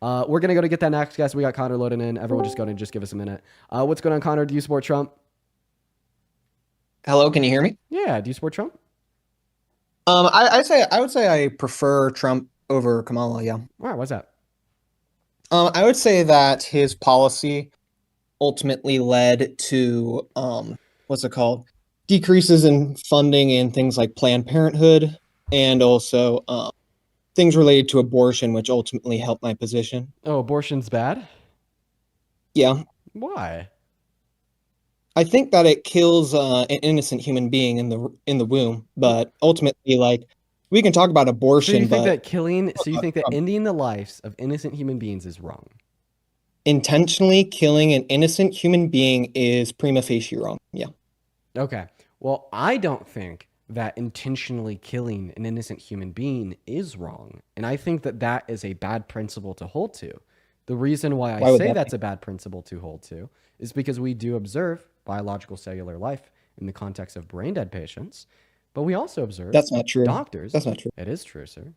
We're going to go to get that next guest. We got Connor loading in. Everyone just go and just give us a minute. What's going on, Connor? Do you support Trump? Hello, can you hear me? Yeah. Do you support Trump? I would say I prefer Trump over Kamala. Yeah. All right. What's that? I would say that his policy ultimately led to what's it called? Decreases in funding in things like Planned Parenthood and also things related to abortion, which ultimately helped my position. Oh, abortion's bad? Yeah, Why? I think that it kills an innocent human being in the womb, Well, but ultimately, like we can talk about so you abortion, think but that killing, so you think that Trump. ending the lives of innocent human beings is wrong? Intentionally killing an innocent human being is prima facie wrong. Yeah. Okay. Well, I don't think that intentionally killing an innocent human being is wrong. And I think that that is a bad principle to hold to. The reason why I Why would say that that's be? a bad principle to hold to is because we do observe biological cellular life in the context of brain dead patients, but we also observe That's not true. doctors. That's not true. It is true, sir.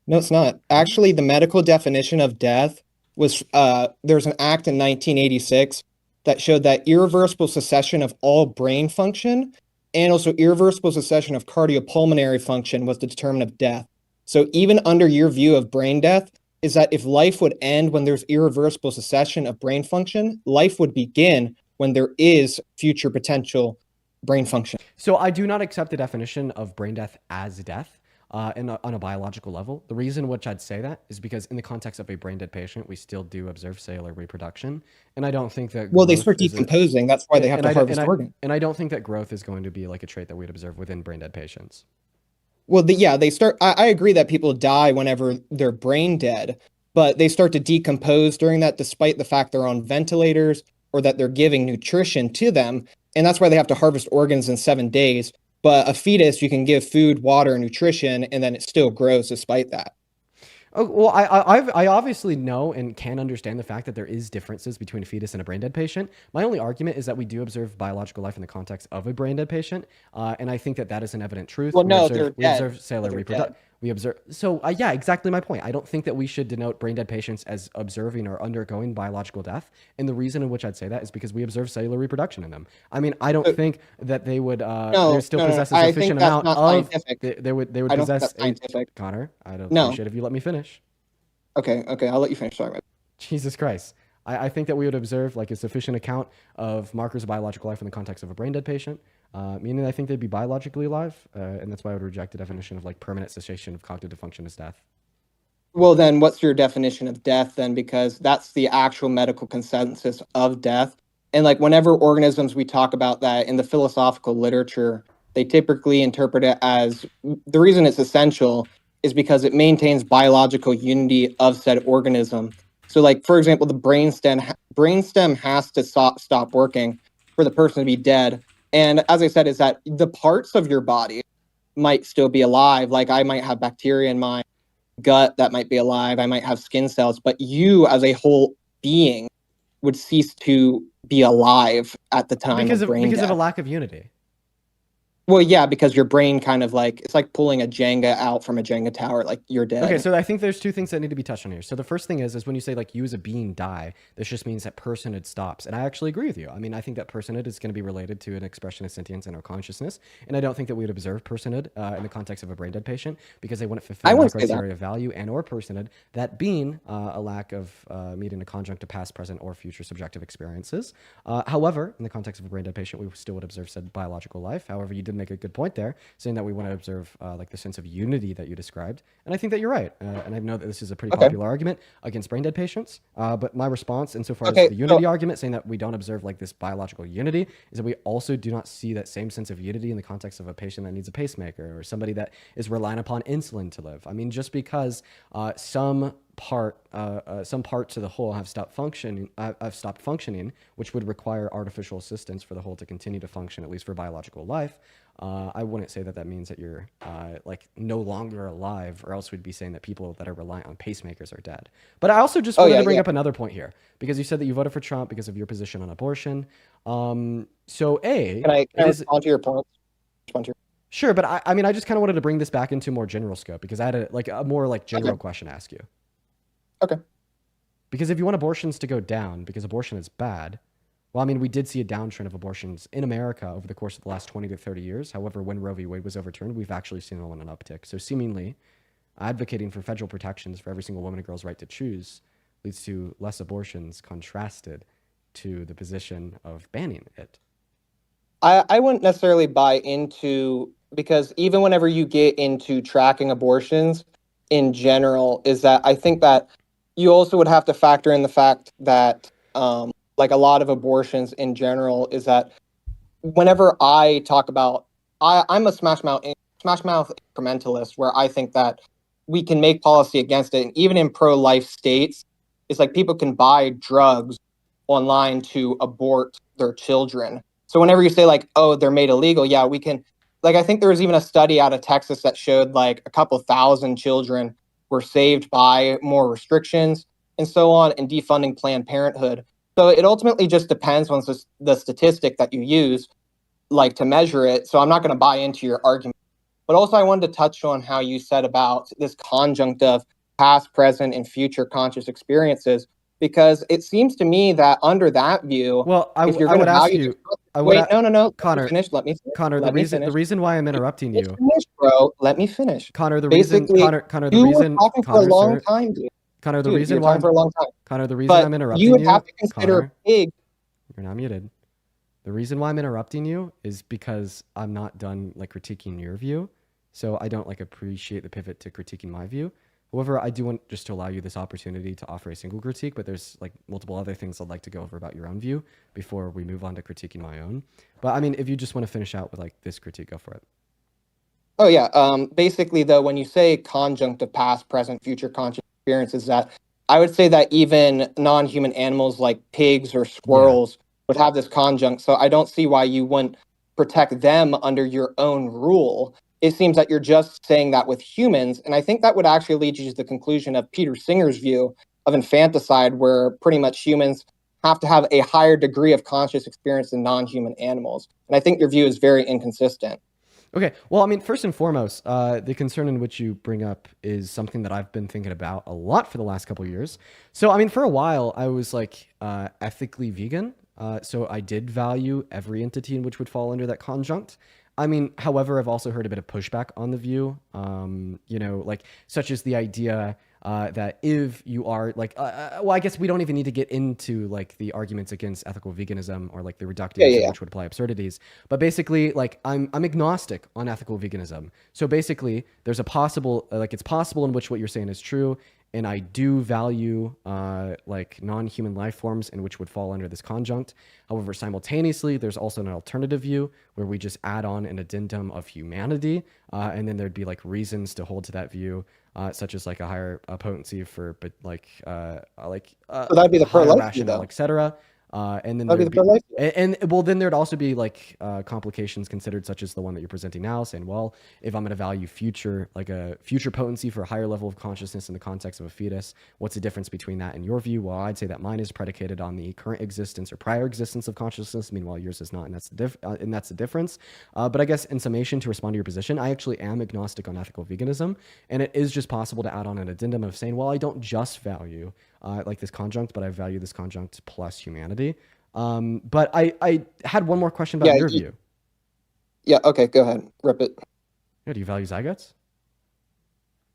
No, it's not. It Actually, is. the medical definition of death was there's an act in 1986 that showed that irreversible cessation of all brain function and also irreversible cessation of cardiopulmonary function was the determinant of death. So even under your view of brain death, is that if life would end when there's irreversible cessation of brain function, life would begin when there is future potential brain function. So I do not accept the definition of brain death as death on a biological level. The reason which I'd say that is because in the context of a brain dead patient, we still do observe cellular reproduction, and I don't think that Well, they growth start is a decomposing. That's why they have and to I and harvest I organs. and I don't think that growth is going to be like a trait that we'd observe within brain dead patients. Well, yeah, they start. I agree that people die whenever they're brain dead, but they start to decompose during that, despite the fact they're on ventilators or that they're giving nutrition to them. And that's why they have to harvest organs in 7 days. But a fetus, you can give food, water, and nutrition, and then it still grows despite that. Oh, well, I obviously know and can understand the fact that there is differences between a fetus and a brain dead patient. My only argument is that we do observe biological life in the context of a brain dead patient, and I think that that is an evident truth. Well, no, they're We dead. observe No, cellular they're reproduction. dead. We observe so yeah, exactly my point. I don't think that we should denote brain dead patients as observing or undergoing biological death, and the reason in which I'd say that is because we observe cellular reproduction in them. I mean, I don't So, think that they would they no, still no, no. possess a I think sufficient that's amount not of scientific. they would I don't think possess that's a scientific. Connor. I'd No. appreciate if you let me finish. Okay, okay. I'll let you finish. Sorry. Jesus Christ. I think that we would observe like a sufficient account of markers of biological life in the context of a brain dead patient, meaning I think they'd be biologically alive, and that's why I would reject the definition of like permanent cessation of cognitive function as death. Well, then what's your definition of death then? Because that's the actual medical consensus of death. And like whenever organisms we talk about that in the philosophical literature, they typically interpret it as the reason it's essential is because it maintains biological unity of said organism. So like for example, the brainstem has to stop working for the person to be dead. And as I said, is that the parts of your body might still be alive. Like I might have bacteria in my gut that might be alive. I might have skin cells, but you as a whole being would cease to be alive at the time of brain Because of a death. lack of unity. Well, yeah, because your brain kind of like it's like pulling a Jenga out from a Jenga tower, like you're Okay, dead. so I think there's two things that need to be touched on here. So the first thing is when you say like you as a being die, this just means that personhood stops. And I actually agree with you. I mean, I think that personhood is going to be related to an expression of sentience and our consciousness. And I don't think that we would observe personhood in the context of a brain dead patient because they wouldn't fulfill I my wouldn't say that. criteria of value and or personhood, that being a lack of meeting a conjunct of past, present, or future subjective experiences. However, in the context of a brain dead patient, we still would observe said biological life. However, you did make a good point there, saying that we want to observe like the sense of unity that you described. And I think that you're right. And I know that this is a pretty Okay. popular argument against brain dead patients. But my response, insofar as Okay. the So unity argument, saying that we don't observe like this biological unity, is that we also do not see that same sense of unity in the context of a patient that needs a pacemaker or somebody that is relying upon insulin to live. I mean, just because some parts of the whole have stopped functioning, which would require artificial assistance for the whole to continue to function, at least for biological life. I wouldn't say that that means that you're like no longer alive, or else we'd be saying that people that are reliant on pacemakers are dead. But I also just oh wanted yeah, to bring yeah. up another point here because you said that you voted for Trump because of your position on abortion. So Can it I is respond to your points? Respond to sure, but I mean, I just kind of wanted to bring this back into more general scope because I had a more like your, general okay. question to ask you. Okay. Because if you want abortions to go down, because abortion is bad, well, I mean, we did see a downtrend of abortions in America over the course of the last 20 to 30 years. However, when Roe v. Wade was overturned, we've actually seen an uptick. So, seemingly, advocating for federal protections for every single woman and girl's right to choose leads to less abortions, contrasted to the position of banning it. I wouldn't necessarily buy into, because even whenever you get into tracking abortions in general, is that I think that you also would have to factor in the fact that like a lot of abortions in general is that whenever I talk about, I'm a smash mouth incrementalist, where I think that we can make policy against it, and even in pro-life states, it's like people can buy drugs online to abort their children. So whenever you say like, oh, they're made illegal, yeah, we can. Like, I think there was even a study out of Texas that showed like a couple thousand children were saved by more restrictions and so on, and defunding Planned Parenthood. So it ultimately just depends on the statistic that you use, like, to measure it. So I'm not going to buy into your argument. But also, I wanted to touch on how you said about this conjunct of past, present, and future conscious experiences, because it seems to me that under that view, Well, if you're I going would to ask value you, wait, no, no, no, let me Connor, finish. Let me finish. Connor, Let me the finish. reason why I'm interrupting Let me you, finish, bro. Let me finish. Connor, the reason, Basically, Connor, the you were reason, talking for a Connor, long sir, time, dude. Connor, the Dude, you reason were why talking I'm, for a long time. Connor, the reason But I'm you interrupting would have you, to consider Connor, pigs. you're not muted. The reason why I'm interrupting you is because I'm not done like critiquing your view. So I don't like appreciate the pivot to critiquing my view. However, I do want just to allow you this opportunity to offer a single critique, but there's like multiple other things I'd like to go over about your own view before we move on to critiquing my own. But I mean, if you just want to finish out with like this critique, go for it. Oh yeah. Basically, though, when you say conjunct of past, present, future conscious experiences, that I would say that even non-human animals like pigs or Yeah. squirrels would have this conjunct. So I don't see why you wouldn't protect them under your own rule. It seems that you're just saying that with humans, and I think that would actually lead you to the conclusion of Peter Singer's view of infanticide, where pretty much humans have to have a higher degree of conscious experience than non-human animals. And I think your view is very inconsistent. Okay. Well, I mean, first and foremost, the concern in which you bring up is something that I've been thinking about a lot for the last couple of years. So, I mean, for a while, I was like ethically vegan. So I did value every entity in which would fall under that conjunct. I mean, however, I've also heard a bit of pushback on the view, like such as the idea that if you are like, well, I guess we don't even need to get into like the arguments against ethical veganism or like the Yeah, yeah, reductionism, yeah. which would apply absurdities. But basically, like I'm agnostic on ethical veganism. So basically, there's a possible like it's possible in which what you're saying is true, and I do value like non-human life forms in which would fall under this conjunct. However, simultaneously, there's also an alternative view where we just add on an addendum of humanity, and then there'd be like reasons to hold to that view, such as like a higher potency for, but So that'd be the higher pro-life view, rationale, though. etc. And then That'd be there'd the be pro-life view. well, then there'd also be like complications considered, such as the one that you're presenting now, saying, well, if I'm going to value future, like a future potency for a higher level of consciousness in the context of a fetus, what's the difference between that and your view? Well, I'd say that mine is predicated on the current existence or prior existence of consciousness. Meanwhile, yours is not, and that's the difference. But I guess in summation, to respond to your position, I actually am agnostic on ethical veganism, and it is just possible to add on an addendum of saying, well, I don't just value like this conjunct, but I value this conjunct plus humanity. But I had one more question about Yeah, your view. yeah. Okay, go ahead. Rip it. Yeah, do you value zygotes?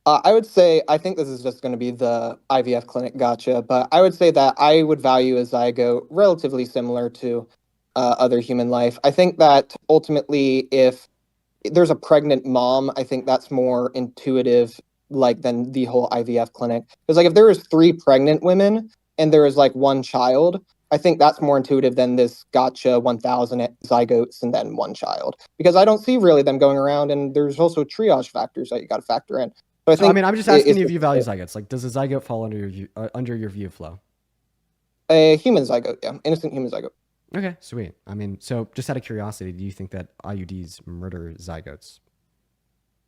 I would say, I think this is just going to be the IVF clinic gotcha, but I would say that I would value a zygote relatively similar to other human life. I think that ultimately, if there's a pregnant mom, I think that's more intuitive, like, than the whole IVF clinic. Because like if there was three pregnant women and there was like one child, I think that's more intuitive than this gotcha 1,000 zygotes and then one child. Because I don't see really them going around, and there's also triage factors that you got to factor in. So I So I think mean, I'm just it asking is you if you value zygotes. Like, does a zygote fall under your view flow? a human zygote, yeah, innocent human zygote. Okay, sweet. I mean, so just out of curiosity, do you think that IUDs murder zygotes?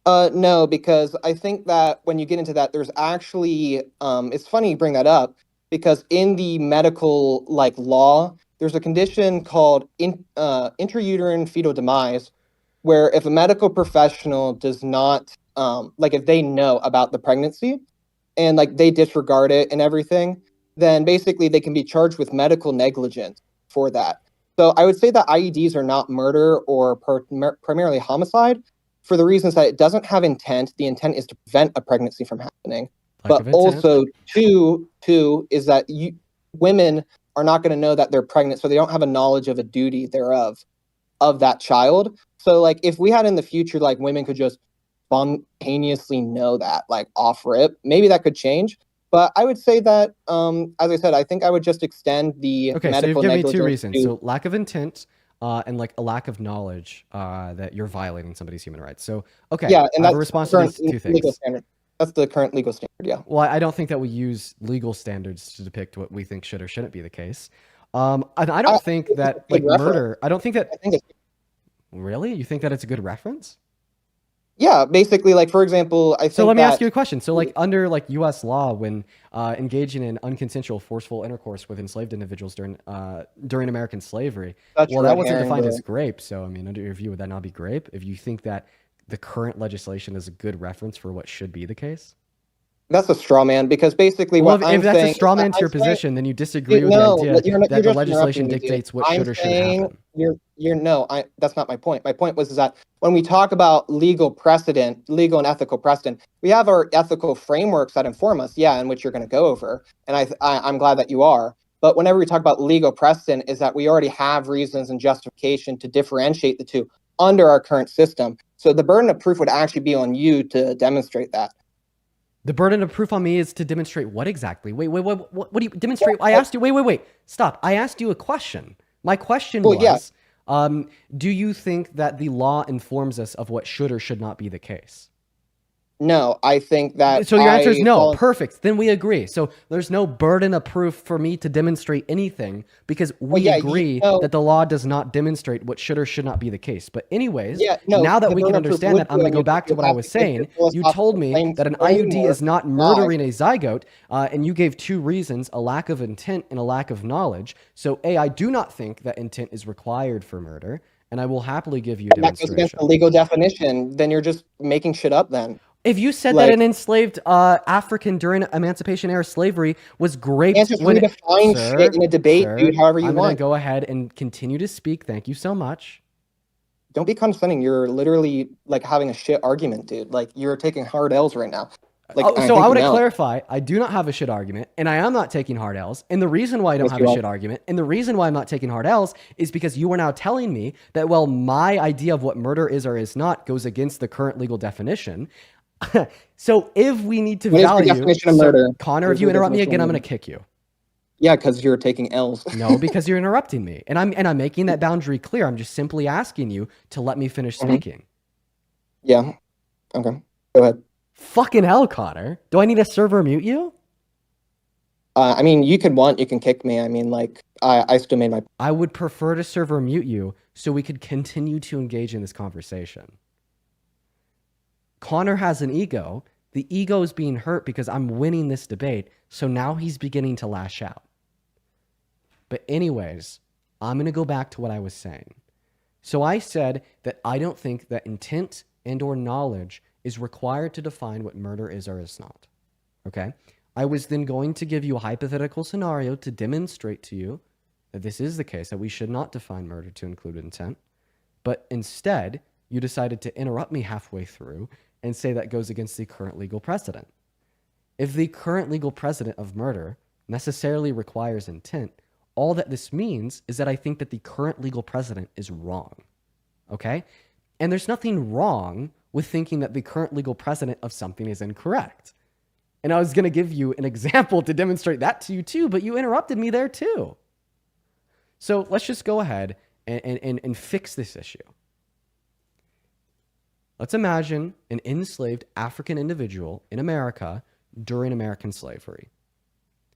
No, because I think that when you get into that, there's actually it's funny you bring that up, because in the medical like law, there's a condition called intrauterine fetal demise, where if a medical professional does not like if they know about the pregnancy and like they disregard it and everything, then basically they can be charged with medical negligence for that. So I would say that IUDs are not murder or primarily homicide for the reasons that it doesn't have intent. The intent is to prevent a pregnancy from happening. Lack But of intent. also, two is that women are not going to know that they're pregnant, so they don't have a knowledge of a duty thereof of that child. So like if we had in the future, like women could just spontaneously know that, like off rip, maybe that could change. But I would say that, as I said, I think I would just extend the Okay, so you've medical given me two negligence reasons. to, So lack of intent and like a lack of knowledge that you're violating somebody's human rights. So, okay, yeah, and I have a that's response the to current these two legal things. standard. That's the current legal standard. Yeah. Well, I don't think that we use legal standards to depict what we think should or shouldn't be the case. And I I don't think think it's that a good like reference. murder, I don't think that, I think it's, really? You think that it's a good reference? yeah, basically, like for example, I So think let me ask you that a question. So like under like U.S. law, when engaging in unconsensual, forceful intercourse with enslaved individuals during American slavery, such a well, that red wasn't herring, defined bro. as grape. So I mean, under your view, would that not be grape? If you think that the current legislation is a good reference for what should be the case? That's a straw man because basically Well, what if I'm that's a saying is straw that man to I'm your saying, position, then you disagree with the no, idea you're that the just interrupting legislation me, dude. dictates what I'm should or shouldn't saying happen. you're no, I that's not my point. My point was is that when we talk about legal precedent, legal and ethical precedent, we have our ethical frameworks that inform us, yeah, in which you're going to go over, and I'm glad that you are. But whenever we talk about legal precedent, is that we already have reasons and justification to differentiate the two under our current system. So the burden of proof would actually be on you to demonstrate that. The burden of proof on me is to demonstrate what exactly? Wait, what do you demonstrate? I asked you, wait, stop. I asked you a question. My question Well, yeah, was, do you think that the law informs us of what should or should not be the case? no, I think that So your answer is I no. fall. Perfect. Then we agree. So there's no burden of proof for me to demonstrate anything because Well, we yeah, agree no, that the law does not demonstrate what should or should not be the case. But anyways, yeah, no. now that The we can burden of proof understand that, would I'm be going to on go you because back to you what I have was to make your saying. You told philosophical me claims that an IUD is framework not lie. murdering a zygote, and you gave two reasons: a lack of intent and a lack of knowledge. So, A, I do not think that intent is required for murder, and I will happily give you a And that goes against the demonstration. legal definition. Then you're just making shit up. Then, If you said that like, an enslaved African during Emancipation era slavery was you can't raped just when, redefine shit sir, in a debate, dude. sir, However you I'm gonna want. go ahead and continue to speak. Thank you so much. Don't be condescending. You're literally like having a shit argument, dude. Like you're taking hard L's right now. Like Oh, I so think I you want to know it. clarify. I do not have a shit argument, and I am not taking hard L's. And the reason why I don't Yes, have you a are. shit argument, and the reason why I'm not taking hard L's, is because you are now telling me that, well, my idea of what murder is or is not goes against the current legal definition. So if we need to What is your value, definition of so murder? Connor, What if is you your interrupt me definition of again, I'm murder? gonna kick you. Yeah, because you're taking L's. No, because you're interrupting me, and I'm making that boundary clear. I'm just simply asking you to let me finish Mhm. speaking. Yeah. Okay. Go ahead. Fucking hell, Connor. Do I need a server mute you? I mean, you can kick me. I mean, like, I still made my. I would prefer to server mute you so we could continue to engage in this conversation. Connor has an ego. The ego is being hurt because I'm winning this debate, so now he's beginning to lash out. But anyways, I'm going to go back to what I was saying. So I said that I don't think that intent and or knowledge is required to define what murder is or is not. Okay? I was then going to give you a hypothetical scenario to demonstrate to you that this is the case, that we should not define murder to include intent. But instead, you decided to interrupt me halfway through and say that goes against the current legal precedent. If the current legal precedent of murder necessarily requires intent, all that this means is that I think that the current legal precedent is wrong. Okay? And there's nothing wrong with thinking that the current legal precedent of something is incorrect. And I was going to give you an example to demonstrate that to you too, but you interrupted me there too. So let's just go ahead and fix this issue. Let's imagine an enslaved African individual in America during American slavery.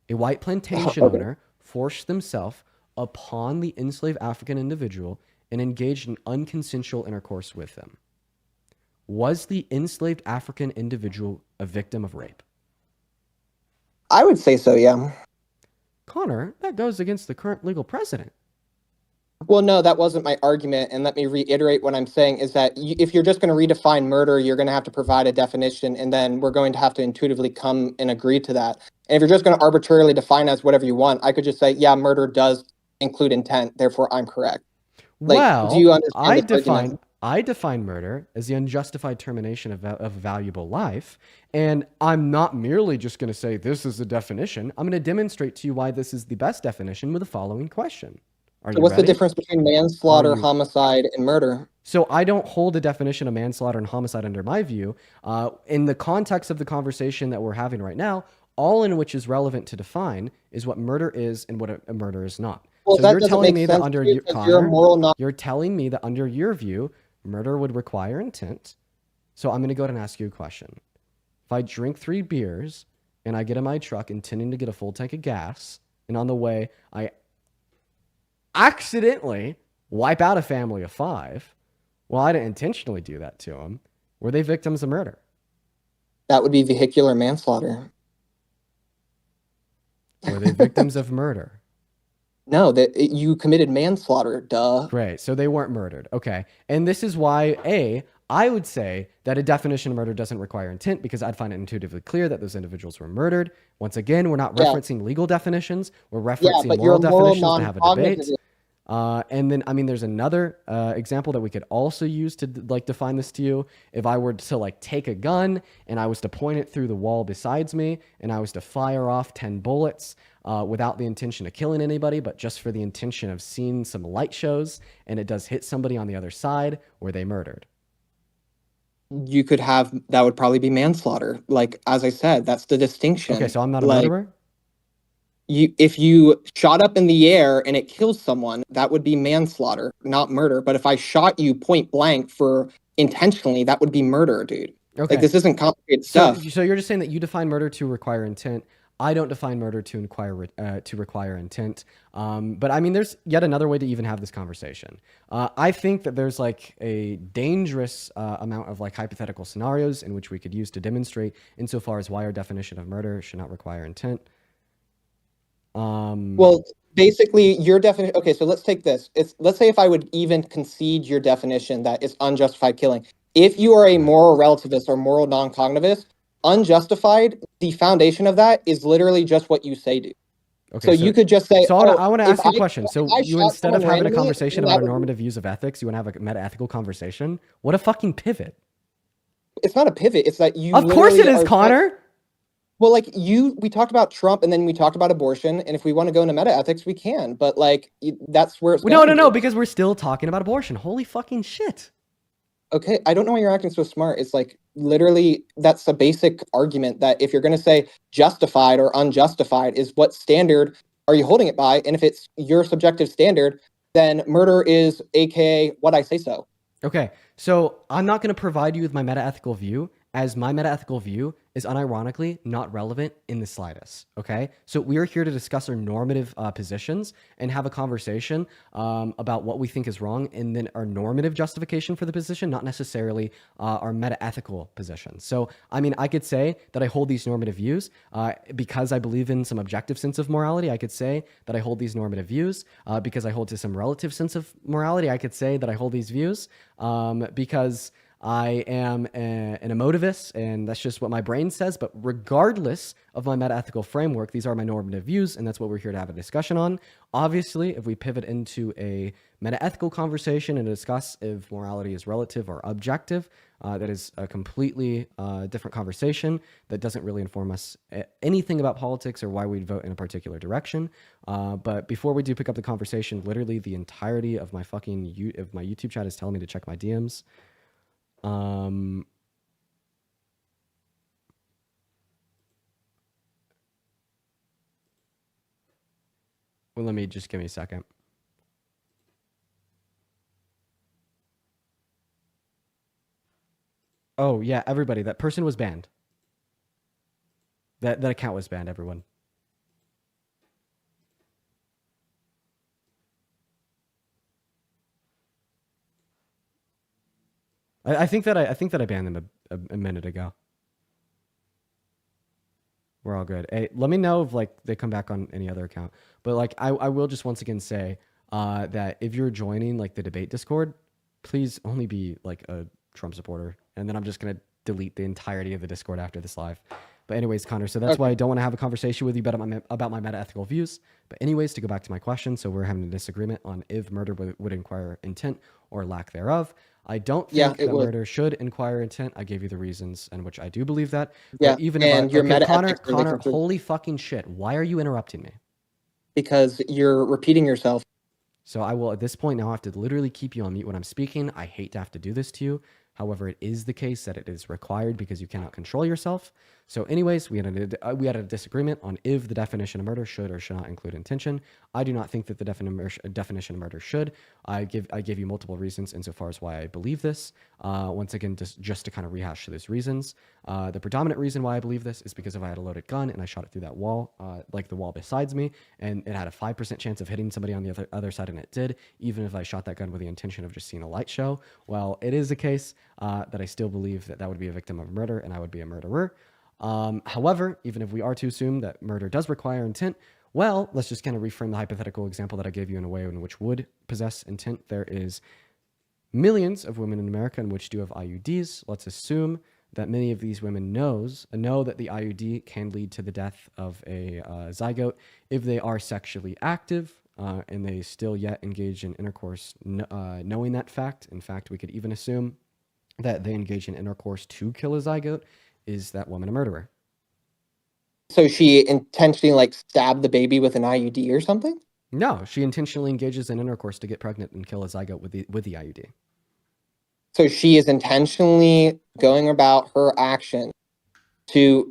A white plantation Okay. owner forced themselves upon the enslaved African individual and engaged in unconsensual intercourse with them. Was the enslaved African individual a victim of rape? I would say so. Yeah. Connor, that goes against the current legal precedent. Well, no, that wasn't my argument. And let me reiterate what I'm saying is that if you're just going to redefine murder, you're going to have to provide a definition, and then we're going to have to intuitively come and agree to that. And if you're just going to arbitrarily define as whatever you want, I could just say, yeah, murder does include intent, therefore I'm correct. Like, do Well, you understand this argument? I define murder as the unjustified termination of valuable life, and I'm not merely just going to say this is the definition. I'm going to demonstrate to you why this is the best definition with the following question. Are So you what's the ready? difference between Are manslaughter, you homicide, and murder? So I don't hold a definition of manslaughter and homicide under my view. In the context of the conversation that we're having right now, all in which is relevant to define is what murder is and what a murder is not. Well, So that you're doesn't telling make me that sense under to you your because you're a Connor, moral non. you're telling me that under your view, murder would require intent. So I'm going to go ahead and ask you a question. If I drink 3 beers and I get in my truck intending to get a full tank of gas, and on the way I accidentally wipe out a family of 5, well, I didn't intentionally do that to them. Were they victims of murder? That would be vehicular manslaughter. Were they victims of murder? No, you committed manslaughter. Duh. Great. So they weren't murdered. Okay. And this is why, I would say that a definition of murder doesn't require intent because I'd find it intuitively clear that those individuals were murdered. Once again, we're not Yeah, referencing legal definitions. We're yeah, referencing but you're moral a moral definitions to have a non-cognitive. debate. And then, I mean, there's another example that we could also use to like define this to you. If I were to like take a gun and I was to point it through the wall besides me and I was to fire off 10 bullets without the intention of killing anybody, but just for the intention of seeing some light shows, and it does hit somebody on the other side, were they murdered? You could have that would probably be manslaughter. Like as I said, that's the Okay, distinction. so I'm not a Like murderer. if you shot up in the air and it kills someone, that would be manslaughter, not murder. But if I shot you point blank for intentionally, that would be murder, dude. Like Okay. this isn't complicated So, stuff. so you're just saying that you define murder to require intent. I don't define murder to require intent. But I mean, there's yet another way to even have this conversation. I think that there's like a dangerous amount of like hypothetical scenarios in which we could use to demonstrate insofar as why our definition of murder should not require intent. Well, basically, your definition. Okay, so let's take this. Let's say if I would even concede your definition that it's unjustified killing. If you are a Right. moral relativist or moral non-cognitivist, unjustified, the foundation of that is literally just what you say do. Okay, So you could just say, "Oh, I want to if ask you a I question. if So I you, shot instead of someone having a randomly, conversation then about that our would be." normative views of ethics, you want to have a meta-ethical conversation? What a fucking pivot. It's not a pivot. It's that you Of course it literally is, are. Connor. Well, like we talked about Trump, and then we talked about abortion, and if we want to go into meta ethics, we can. But like, that's where it's No, going, no, no, dude. because we're still talking about abortion. Holy fucking shit. Okay, I don't know why you're acting so smart. It's like literally that's a basic argument that if you're going to say justified or unjustified is what standard are you holding it by? And if it's your subjective standard, then murder is AKA what I say so. Okay, so I'm not going to provide you with my meta-ethical view, as my meta-ethical view is unironically not relevant in the slightest. Okay, so we are here to discuss our normative positions and have a conversation about what we think is wrong, and then our normative justification for the position, not necessarily our meta-ethical position. So, I mean, I could say that I hold these normative views because I believe in some objective sense of morality. I could say that I hold these normative views because I hold to some relative sense of morality. I could say that I hold these views because I am an emotivist, and that's just what my brain says. But regardless of my metaethical framework, these are my normative views, and that's what we're here to have a discussion on. Obviously, if we pivot into a metaethical conversation and discuss if morality is relative or objective, that is a completely different conversation that doesn't really inform us anything about politics or why we'd vote in a particular direction. But before we do pick up the conversation, literally the entirety of my of my YouTube chat is telling me to check my DMs. Well, let me just give me a second. Oh yeah, everybody, that person was banned. That account was banned. Everyone. I think that I think that I banned them a minute ago. We're all good. Hey, let me know if like they come back on any other account. But like I will just once again say, that if you're joining like the debate Discord, please only be like a Trump supporter, and then I'm just gonna delete the entirety of the Discord after this live. But anyways, Connor, so that's why Okay. I don't want to have a conversation with you about my meta-ethical views. But anyways, to go back to my question, so we're having a disagreement on if murder would inquire intent or lack thereof. I don't Yeah, think it that would. murder should inquire intent. I gave you the reasons in which I do believe that. Yeah, But even if I, and your okay, meta Connor, ethics really Connor, concerns holy fucking shit, why are you interrupting me? because you're repeating yourself. So I will at this point now have to literally keep you on mute when I'm speaking. I hate to have to do this to you. However, it is the case that it is required because you cannot control yourself. So anyways, we had a disagreement on if the definition of murder should or should not include intention. I do not think that the definition of murder should. I gave you multiple reasons insofar as why I believe this. Once again, just to kind of rehash those reasons. The predominant reason why I believe this is because if I had a loaded gun and I shot it through that wall, like the wall besides me, and it had a 5% chance of hitting somebody on the other side, and it did, even if I shot that gun with the intention of just seeing a light show, well, it is the case that I still believe that that would be a victim of murder and I would be a murderer. However, even if we are to assume that murder does require intent, well, let's just kind of reframe the hypothetical example that I gave you in a way in which would possess intent. There is millions of women in America in which do have IUDs. Let's assume that many of these women know that the IUD can lead to the death of a zygote if they are sexually active and they still yet engage in intercourse, knowing that fact. In fact, we could even assume that they engage in intercourse to kill a zygote. Is that woman a murderer? So she intentionally like stabbed the baby with an IUD or something? No, she intentionally engages in intercourse to get pregnant and kill a zygote with the IUD. So she is intentionally going about her action to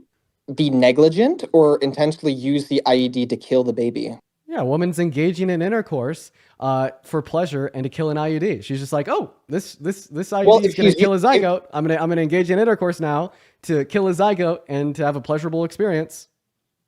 be negligent or intentionally use the IUD to kill the baby. Yeah, a woman's engaging in intercourse for pleasure and to kill an IUD. She's just like, oh, this Well, IUD is if gonna she's kill a zygote. I'm gonna engage in intercourse now to kill a zygote and to have a pleasurable experience.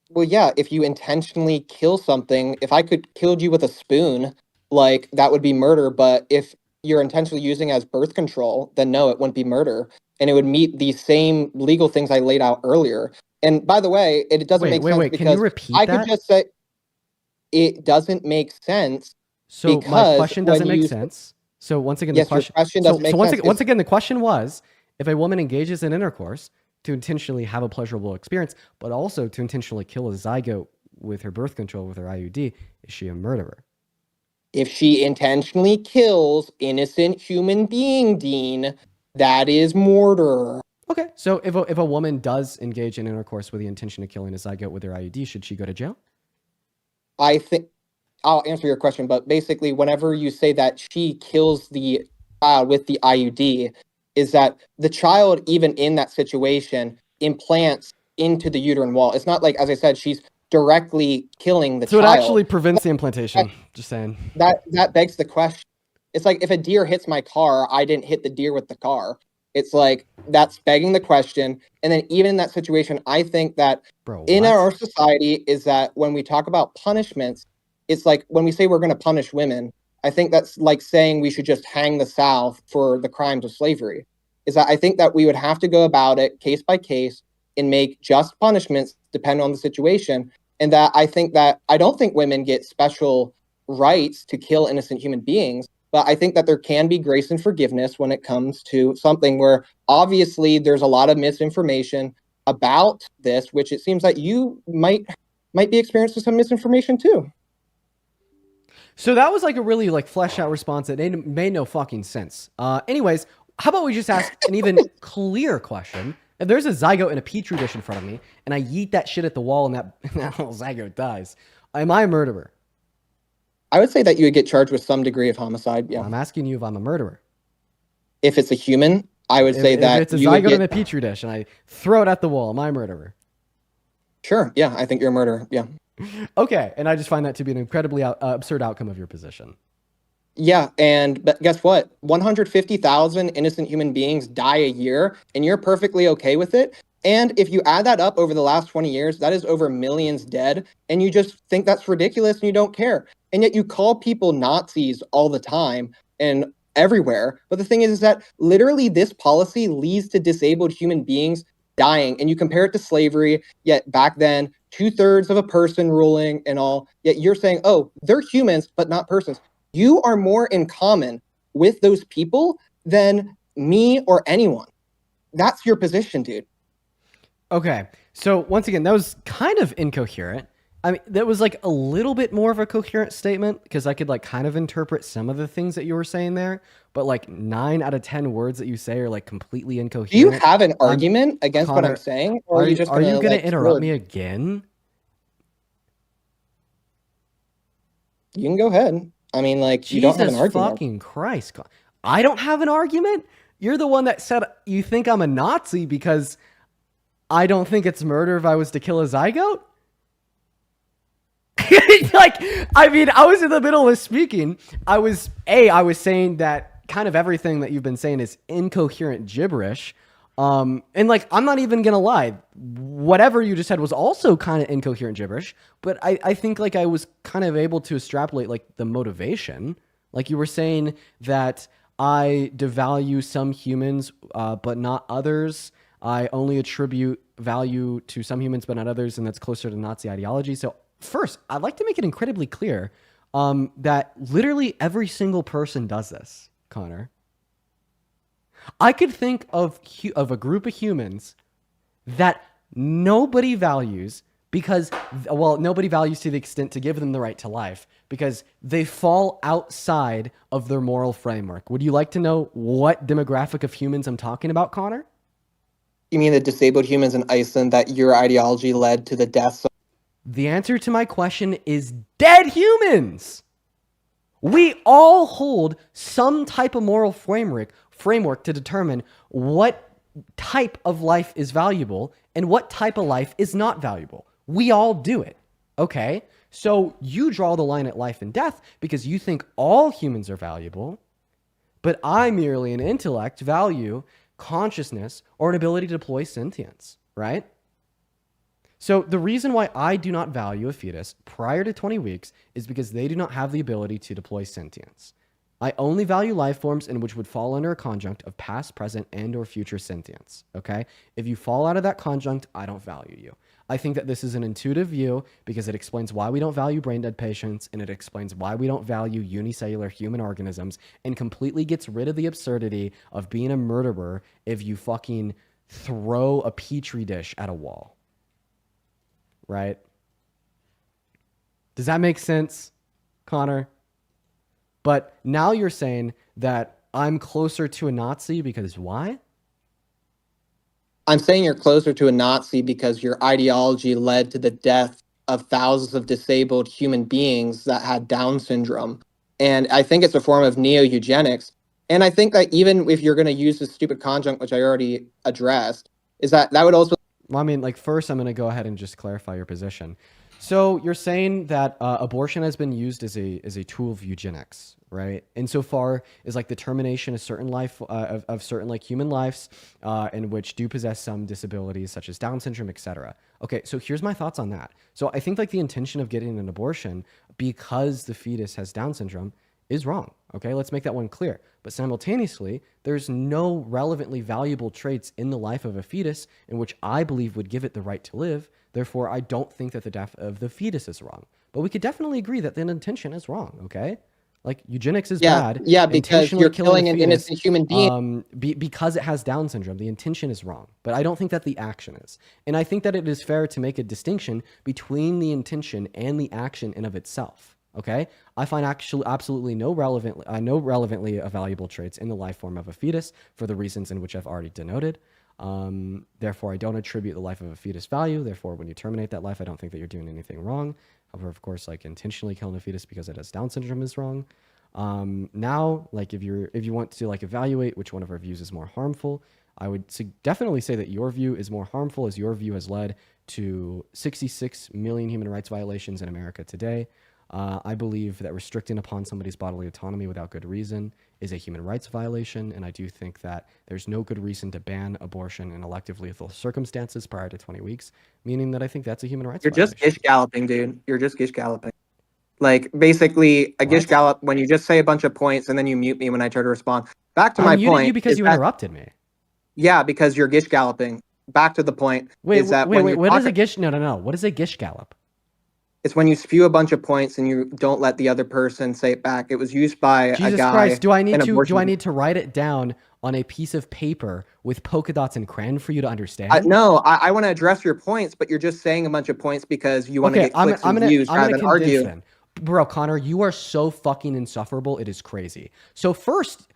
well, yeah, if you intentionally kill something, if I could killed you with a spoon, like that would be murder. But if you're intentionally using it as birth control, then no, it wouldn't be murder, and it would meet the same legal things I laid out earlier. And by the way, it doesn't make sense Wait. Can you because repeat I could that? just say it doesn't make sense So my because question when doesn't make you sense. So once again, the yes, your question. question doesn't So make sense. once again, the question was, if a woman engages in intercourse to intentionally have a pleasurable experience, but also to intentionally kill a zygote with her birth control with her IUD, is she a murderer? If she intentionally kills innocent human being, Dean, that is murder. Okay, so if a woman does engage in intercourse with the intention of killing a zygote with her IUD, should she go to jail? I think I'll answer your question, but basically, whenever you say that she kills the child with the IUD, is that the child, even in that situation, implants into the uterine wall. It's not like, as I said, she's directly killing the So it actually child. prevents the That implantation. Just saying. that begs the question. It's like if a deer hits my car, I didn't hit the deer with the car. It's like that's begging the question. And then even in that situation, I think that Bro, in what? our society is that when we talk about punishments, it's like when we say we're going to punish women, I think that's like saying we should just hang the South for the crimes of slavery. Is that I think that we would have to go about it case by case and make just punishments depend on the situation. And that I think that I don't think women get special rights to kill innocent human beings. But I think that there can be grace and forgiveness when it comes to something where obviously there's a lot of misinformation about this, which it seems that you might be experiencing some misinformation too. So that was like a really like fleshed out response that made no fucking sense. Anyways, how about we just ask an even clearer question? If there's a zygote in a petri dish in front of me, and I yeet that shit at the wall, and that little zygote dies, am I a murderer? I would say that you would get charged with some degree of homicide. Yeah. I'm asking you if I'm a murderer. If it's a human, I would say If that it's a you would zygote in get a petri dish and I throw it at the wall, am I a murderer? sure. Yeah, I think you're a murderer. Yeah. Okay, and I just find that to be an incredibly absurd outcome of your position. Yeah, and but guess what? 150,000 innocent human beings die a year, and you're perfectly okay with it. And if you add that up over the last 20 years, that is over millions dead, and you just think that's ridiculous and you don't care. And yet you call people Nazis all the time and everywhere. But the thing is that literally this policy leads to disabled human beings dying. And you compare it to slavery, yet back then, two-thirds of a person ruling and all, yet you're saying, oh, they're humans, but not persons. You are more in common with those people than me or anyone. That's your position, dude. Okay. So once again, that was kind of incoherent. I mean, that was like a little bit more of a coherent statement because I could like kind of interpret some of the things that you were saying there, but like 9 out of 10 words that you say are like completely Do you incoherent. have an I'm argument against what I'm Connor, saying, or are you just are you gonna gonna like interrupt sword? me again? You can go ahead. I mean, like, you don't have an Jesus argument. fucking Christ. I don't have an argument? You're the one that said you think I'm a Nazi because I don't think it's murder if I was to kill a zygote? Like, I mean, I was in the middle of speaking. I was saying that kind of everything that you've been saying is incoherent gibberish. And like, I'm not even gonna lie, whatever you just said was also kind of incoherent gibberish. But I think like I was kind of able to extrapolate like the motivation. Like you were saying that I devalue some humans, but not others. I only attribute value to some humans, but not others, and that's closer to Nazi ideology. So first, I'd like to make it incredibly clear that literally every single person does this, Connor. I could think of a group of humans that nobody values because, well, nobody values to the extent to give them the right to life because they fall outside of their moral framework. Would you like to know what demographic of humans I'm talking about, Connor? You mean the disabled humans in Iceland that your ideology led to the deaths of? The answer to my question is dead humans. We all hold some type of moral framework to determine what type of life is valuable and what type of life is not valuable. We all do it. Okay? So you draw the line at life and death because you think all humans are valuable, but I merely an intellect value consciousness or an ability to deploy sentience, right? So the reason why I do not value a fetus prior to 20 weeks is because they do not have the ability to deploy sentience. I only value life forms in which would fall under a conjunct of past, present, and or future sentience, okay? If you fall out of that conjunct, I don't value you. I think that this is an intuitive view because it explains why we don't value brain dead patients and it explains why we don't value unicellular human organisms and completely gets rid of the absurdity of being a murderer if you fucking throw a petri dish at a wall. Right? Does that make sense, Connor? But now you're saying that I'm closer to a Nazi because why? I'm saying you're closer to a Nazi because your ideology led to the death of thousands of disabled human beings that had Down syndrome. And I think it's a form of neo-eugenics. And I think that even if you're going to use this stupid conjunct, which I already addressed, is that would also. Well, I mean, like, first, I'm going to go ahead and just clarify your position. So you're saying that abortion has been used as a tool of eugenics, right? Insofar as like the termination of certain life of certain like human lives, in which do possess some disabilities such as Down syndrome, etc. Okay, so here's my thoughts on that. So I think like the intention of getting an abortion because the fetus has Down syndrome is wrong. Okay, let's make that one clear. But simultaneously, there's no relevantly valuable traits in the life of a fetus in which I believe would give it the right to live. Therefore, I don't think that the death of the fetus is wrong. But we could definitely agree that the intention is wrong, okay? Like, eugenics is bad. Yeah, because Intentionally you're killing killing a an fetus, innocent human being. because it has Down syndrome, the intention is wrong. But I don't think that the action is. And I think that it is fair to make a distinction between the intention and the action in of itself. Okay, I find actually absolutely no relevantly valuable traits in the life form of a fetus for the reasons in which I've already denoted. Therefore, I don't attribute the life of a fetus value. Therefore, when you terminate that life, I don't think that you're doing anything wrong. However, of course, like intentionally killing a fetus because it has Down syndrome is wrong. Now, like if you want to like evaluate which one of our views is more harmful, I would definitely say that your view is more harmful, as your view has led to 66 million human rights violations in America today. I believe that restricting upon somebody's bodily autonomy without good reason is a human rights violation, and I do think that there's no good reason to ban abortion in elective lethal circumstances prior to 20 weeks, meaning that I think that's a human rights You're just violation. gish galloping, dude. You're just gish galloping. Like, basically, a gish What? gallop when you just say a bunch of points and then you mute me when I try to respond. Back to I my muted you point because is you that, interrupted me. yeah, because you're gish galloping. Back to the point Wait, is that wait, when wait. you're What is a talking, gish? No, no, no. What is a gish gallop? It's when you spew a bunch of points and you don't let the other person say it back. It was used by a Jesus guy. Christ, do I need in to abortion. write it down on a piece of paper with polka dots and crayon for you to understand? No, I want to address your points, but you're just saying a bunch of points because you want to Okay, get clicks and views I'm rather gonna than condense argue. then. Bro, Connor, you are so fucking insufferable. It is crazy. So first,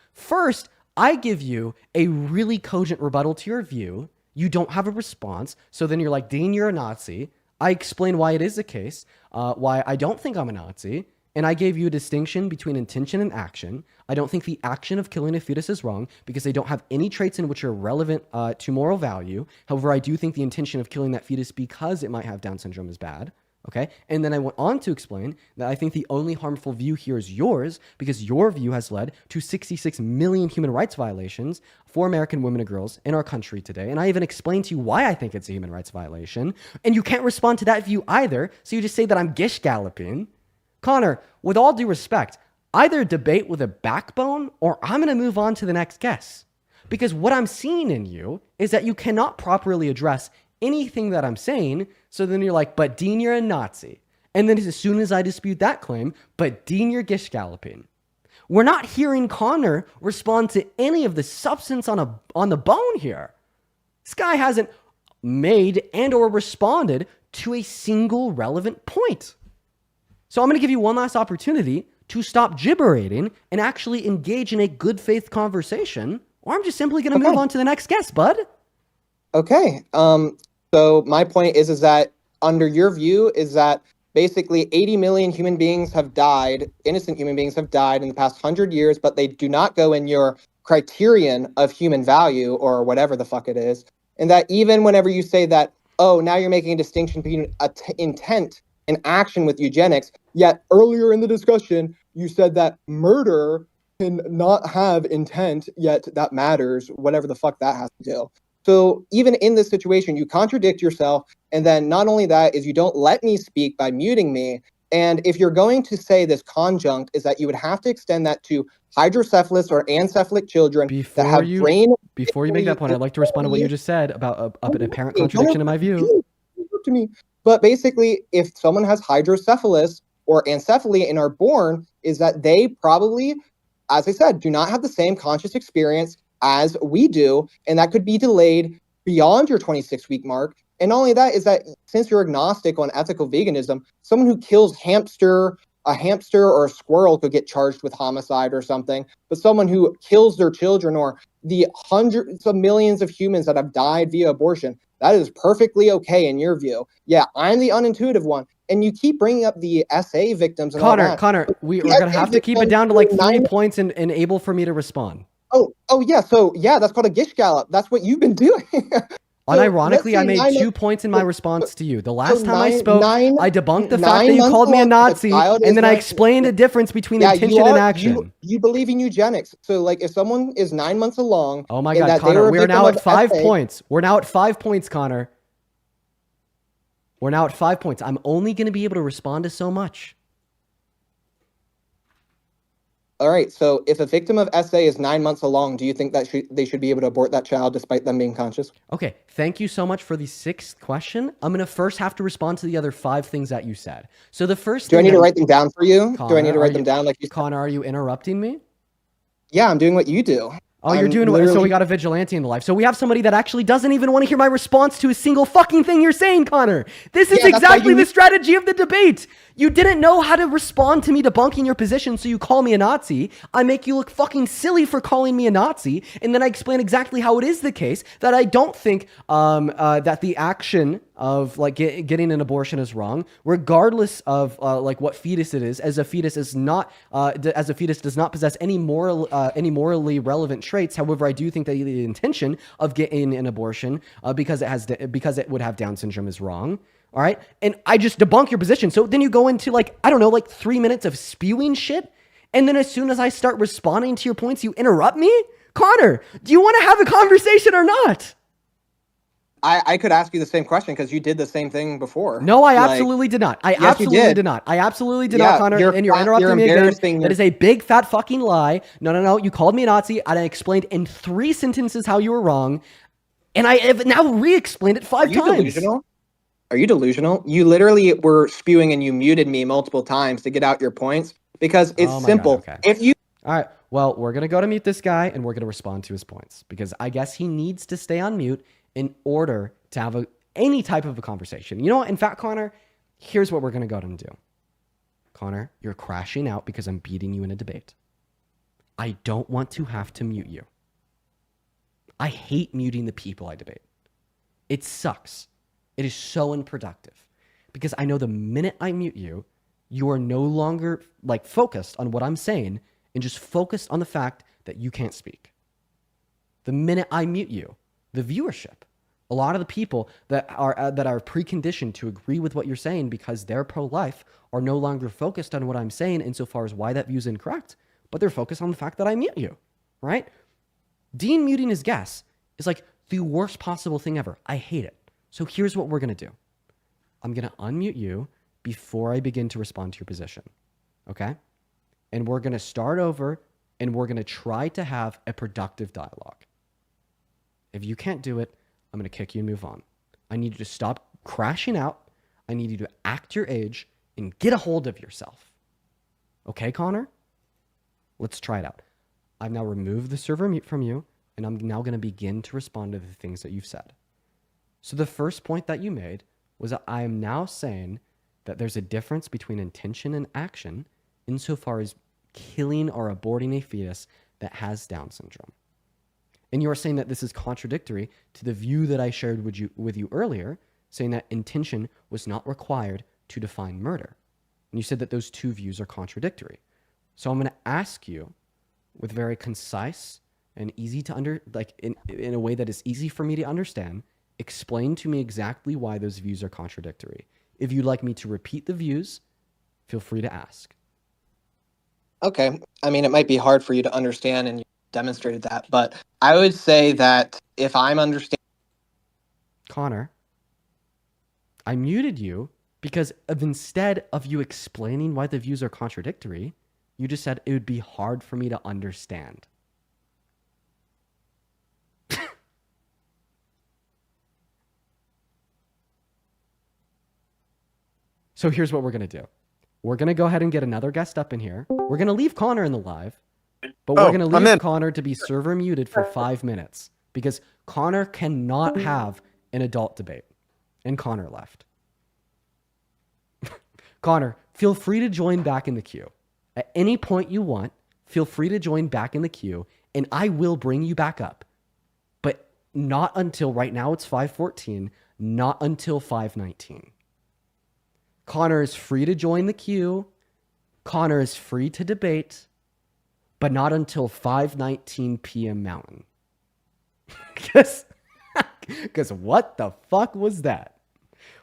I give you a really cogent rebuttal to your view. You don't have a response. So then you're like, Dean, you're a Nazi. I explain why it is the case, why I don't think I'm a Nazi. And I gave you a distinction between intention and action. I don't think the action of killing a fetus is wrong because they don't have any traits in which are relevant to moral value. However, I do think the intention of killing that fetus because it might have Down syndrome is bad. Okay. And then I went on to explain that I think the only harmful view here is yours because your view has led to 66 million human rights violations for American women and girls in our country today. And I even explained to you why I think it's a human rights violation. And you can't respond to that view either. So you just say that I'm Gish galloping. Connor, with all due respect, either debate with a backbone or I'm going to move on to the next guest. Because what I'm seeing in you is that you cannot properly address anything that I'm saying. So then you're like, but Dean, you're a Nazi. And then as soon as I dispute that claim, but Dean, you're Gish galloping. We're not hearing Connor respond to any of the substance on the bone here. This guy hasn't made and or responded to a single relevant point. So I'm going to give you one last opportunity to stop gibberating and actually engage in a good faith conversation, or I'm just simply going to move on to the next guest, bud. Okay. So my point is that under your view is that basically 80 million human beings have died, innocent human beings have died in the past 100 years, but they do not go in your criterion of human value or whatever the fuck it is. And that even whenever you say that, oh, now you're making a distinction between intent and action with eugenics, yet earlier in the discussion, you said that murder can not have intent, yet that matters, whatever the fuck that has to do. So even in this situation, you contradict yourself. And then not only that is you don't let me speak by muting me. And if you're going to say this conjunct is that you would have to extend that to hydrocephalus or ancephalic children that have brain. Before you make that point, I'd like to respond to what you just said about an apparent contradiction in my view. To me. But basically, if someone has hydrocephalus or ancephaly and are born, is that they probably, as I said, do not have the same conscious experience as we do, and that could be delayed beyond your 26-week mark. And not only that is that since you're agnostic on ethical veganism, someone who kills a hamster or a squirrel could get charged with homicide or something, but someone who kills their children or the hundreds of millions of humans that have died via abortion, that is perfectly okay in your view. Yeah, I'm the unintuitive one. And you keep bringing up the SA victims and all that. Connor, we're going to have to keep it down to like 3 points and able for me to respond. Oh yeah. So yeah, that's called a Gish gallop. That's what you've been doing. Unironically, I made 2 points in my response to you. The last time I spoke, I debunked the fact that you called me a Nazi, and then I explained the difference between intention and action. You believe in eugenics. So like if someone is 9 months along. Oh my God, Connor, we are now at 5 points. We're now at 5 points, Connor. We're now at 5 points. I'm only going to be able to respond to so much. All right. So if a victim of SA is 9 months along, do you think that they should be able to abort that child despite them being conscious? Okay. Thank you so much for the 6th question. I'm going to first have to respond to the other 5 things that you said. So the first Do I need to write them down for you? Connor, do I need to write them down like you said? Connor, are you interrupting me? Yeah, I'm doing what you do. Oh, you're doing it. So we got a vigilante in the life. So we have somebody that actually doesn't even want to hear my response to a single fucking thing you're saying, Connor. This is exactly the strategy of the debate. You didn't know how to respond to me debunking your position, so you call me a Nazi. I make you look fucking silly for calling me a Nazi, and then I explain exactly how it is the case that I don't think that the action of like getting an abortion is wrong, regardless of like what fetus it is, as a fetus is not as a fetus does not possess any morally relevant traits. However, I do think that the intention of getting an abortion because it would have Down syndrome is wrong. All right. And I just debunk your position. So then you go into like, I don't know, like 3 minutes of spewing shit. And then as soon as I start responding to your points, you interrupt me? Connor, do you want to have a conversation or not? I could ask you the same question because you did the same thing before. No, I absolutely did not. I absolutely did not. I absolutely did not, Connor. And you're interrupting me again. That is a big fat fucking lie. No. You called me a Nazi. And I explained in 3 sentences how you were wrong. And I have now re-explained it 5 times. Delusional? are you delusional? You literally were spewing and you muted me multiple times to get out your points because it's Oh my God, simple. okay. If you All right. Well, we're going to go to mute this guy and we're going to respond to his points because I guess he needs to stay on mute in order to have any type of a conversation. You know what? In fact, Connor, here's what we're going to go and do. Connor, you're crashing out because I'm beating you in a debate. I don't want to have to mute you. I hate muting the people I debate. It sucks. It is so unproductive because I know the minute I mute you, you are no longer like focused on what I'm saying and just focused on the fact that you can't speak. The minute I mute you, the viewership, a lot of the people that are preconditioned to agree with what you're saying because they're pro-life are no longer focused on what I'm saying insofar as why that view is incorrect, but they're focused on the fact that I mute you, right? Dean muting his guests is like the worst possible thing ever. I hate it. So here's what we're going to do. I'm going to unmute you before I begin to respond to your position, okay? And we're going to start over and we're going to try to have a productive dialogue. If you can't do it, I'm going to kick you and move on. I need you to stop crashing out. I need you to act your age and get a hold of yourself. Okay, Connor? Let's try it out. I've now removed the server mute from you, and I'm now going to begin to respond to the things that you've said. So the first point that you made was that I am now saying that there's a difference between intention and action insofar as killing or aborting a fetus that has Down syndrome. And you are saying that this is contradictory to the view that I shared with you earlier, saying that intention was not required to define murder. And you said that those two views are contradictory. So I'm going to ask you with very concise and easy to in a way that is easy for me to understand, explain to me exactly why those views are contradictory. If you'd like me to repeat the views, feel free to ask. Okay. I mean, it might be hard for you to understand and you demonstrated that, but I would say that if I'm understanding. Connor, I muted you because instead of you explaining why the views are contradictory, you just said it would be hard for me to understand. So here's what we're going to do. We're going to go ahead and get another guest up in here. We're going to leave Connor in the live, but we're going to leave Connor to be server muted for 5 minutes because Connor cannot have an adult debate. And Connor left. Connor, feel free to join back in the queue. At any point you want, feel free to join back in the queue, and I will bring you back up. But not until, right now it's 5:14, not until 5:19. Connor is free to join the queue. Connor is free to debate, but not until 5:19 p.m. Mountain. Because what the fuck was that?